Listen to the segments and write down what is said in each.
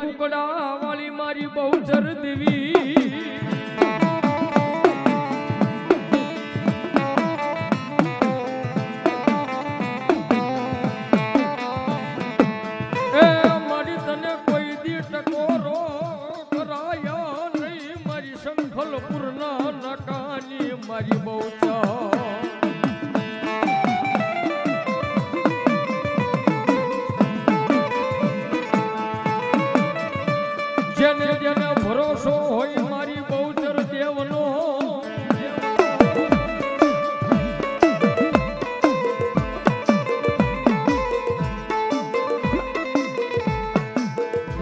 કુકડા વાળી મારી બહુચર દેવી એ મારી તને કોઈ દી ટકોરો કરાયા નહીં મારી શંખલપુરના નકાની મારી બહુચર જેને જેને ભરોસો હોય મારી બહુચર દેવનો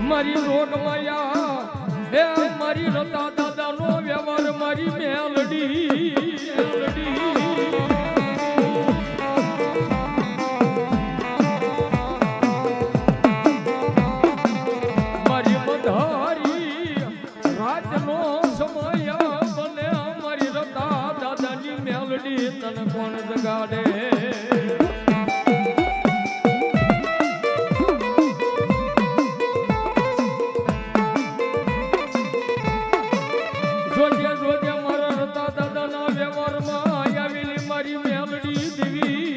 મારી રોગ માયા હે મારી રતા દાદાનો વ્યવહાર મારી મેલડી તને કોણ જગાડે જોજે જોજે મારા રતા દાદાના વ્યવહારમાં આવેલી મારી મેલડી દેવી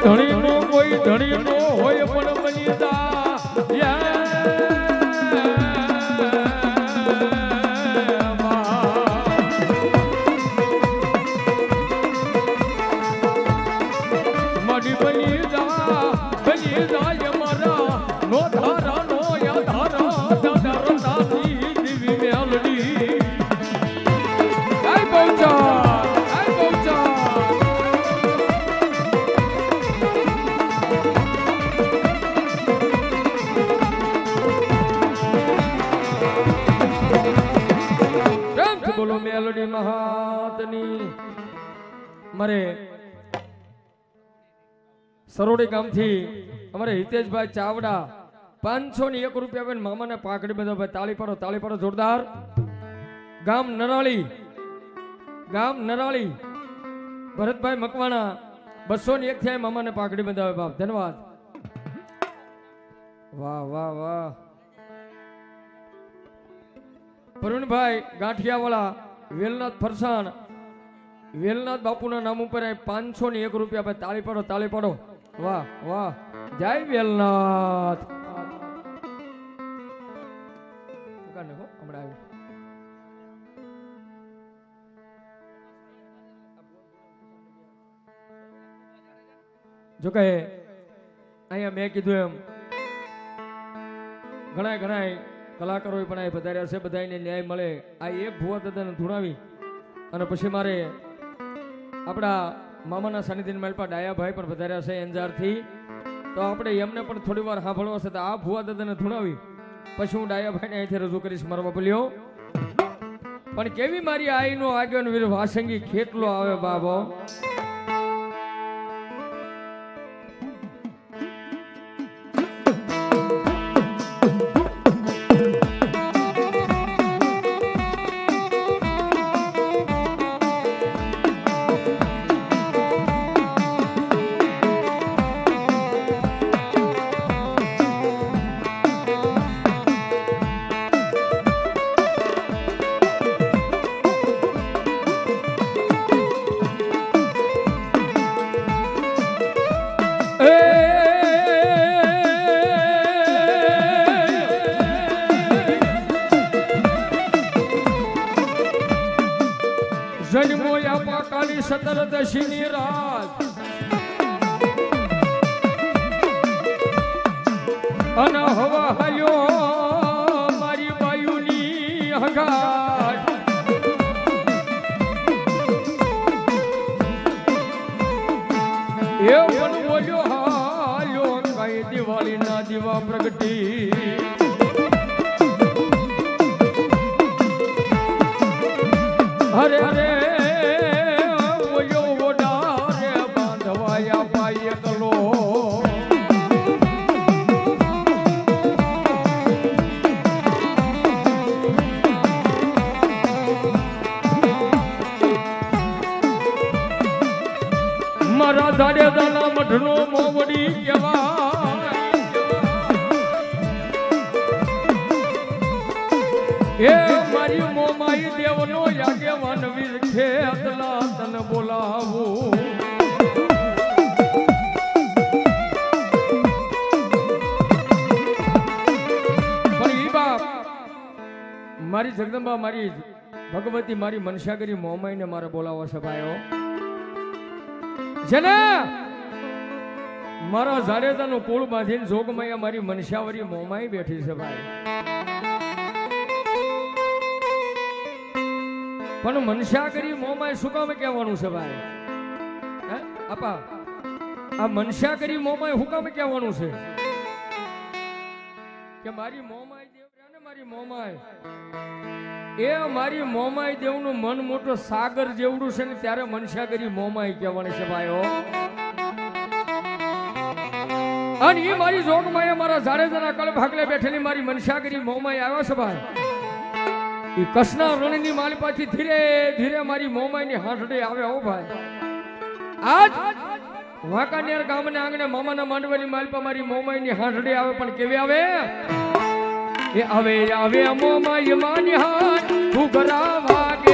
ધણી નો કોઈ ધણી નો હોય પણ બનીતા મારી બની જાય મારા નો ધારા નો યા ધારા દાદા રતાની દેવી મેલડી આય પહોંચા બોલો મેલડી મહાતની મારે સરોડી ગામથી અમારે હિતેશભાઈ ચાવડા 501 રૂપિયા આપીને મામાને પાકડી બધો ભાઈ તાળી પાડો જોરદાર ગામ નરાળી ભરતભાઈ મકવાણા 201 થી મામાને પાકડી બંધાવે બાપ ધન્યવાદ વાહ વાહ વાહ પ્રવીણભાઈ ગાંઠિયાવાળા વેલનાથ ફરસાણ વેલનાથ બાપુના નામ ઉપર 501 રૂપિયા તાળી પાડો વાહ વાહ જય વેલનાથ જો કહે અહીંયા મેં કીધું એમ ઘણા કલાકારો પણ આ પધાર્યા છે બધાને ન્યાય મળે આ એક ભુવા દાદાને ધૂણાવી અને પછી મારે આપણા મામાના સાનિધ્યમાં માલપા ડાયાભાઈ પણ પધાર્યા છે એન્જારથી તો આપણે એમને પણ થોડી વાર સાંભળવા છે તો આ ભુવા દાદાને ધૂણાવી પછી હું ડાયાભાઈને અહીંથી રજૂ કરીશ મારા બાપલીઓ પણ કેવી મારી આઈનો આગેવાન વીર વાસંગી ખેતલો આવે બાબો દશીની રાત અને હવા હાલ્યો મારી બાયુની હગાટ એ પણ બોલ્યો હાલ્યો કઈ દિવાળી ના દીવા પ્રગટી હરે હરે બોલ્યો ઓડારે બાંધવાયા પાયે કલો મારા જાડેજાના મઠનો મોવડી કહેવાય એ મારી મોમાઈ દેવનો યાગેવાન વીર છે અતલા તન બોલાવું પણ ઈ બાપ મારી જગદંબા મારી ભગવતી મારી મનસાગરી મોમાઈને મારે બોલાવો છે ભાઈઓ જેને મારા જાડેજાનું કુળ બાંધીને જોગમાયા મારી મનસાવરી મોમાઈ બેઠી છે ભાઈ પણ મનસાગરી મોમાઈ શું કામ કહેવાનું છે ભાઈ હે આપા આ મનસાગરી મોમાઈ શું કામ કહેવાનું છે કે મારી મોમાઈ દેવ ને મારી મોમાઈ એ મારી મોમાઈ દેવનું મન મોટો સાગર જેવડું છે ને ત્યારે મનસાગરી મોમાઈ કહેવાની છે ભાઈઓ અને એ મારી જોગમાએ મારા જાડેજાના કળ ભાગલે બેઠેલી મારી મનસાગરી મોમાઈ આવ્યો છે ભાઈ એ કૃષ્ણ રણની માલિપાથી ધીરે ધીરે મારી મોમાઈની હાથડે આવે હો ભાઈ આજ વાંકાનેર ગામના આંગણે મામાના માંડવાની માલિપા મારી મોમાઈની હાથડે આવે પણ કેવી આવે એ આવે આવે મોમાઈ માની હાથ ઉગરા વાગે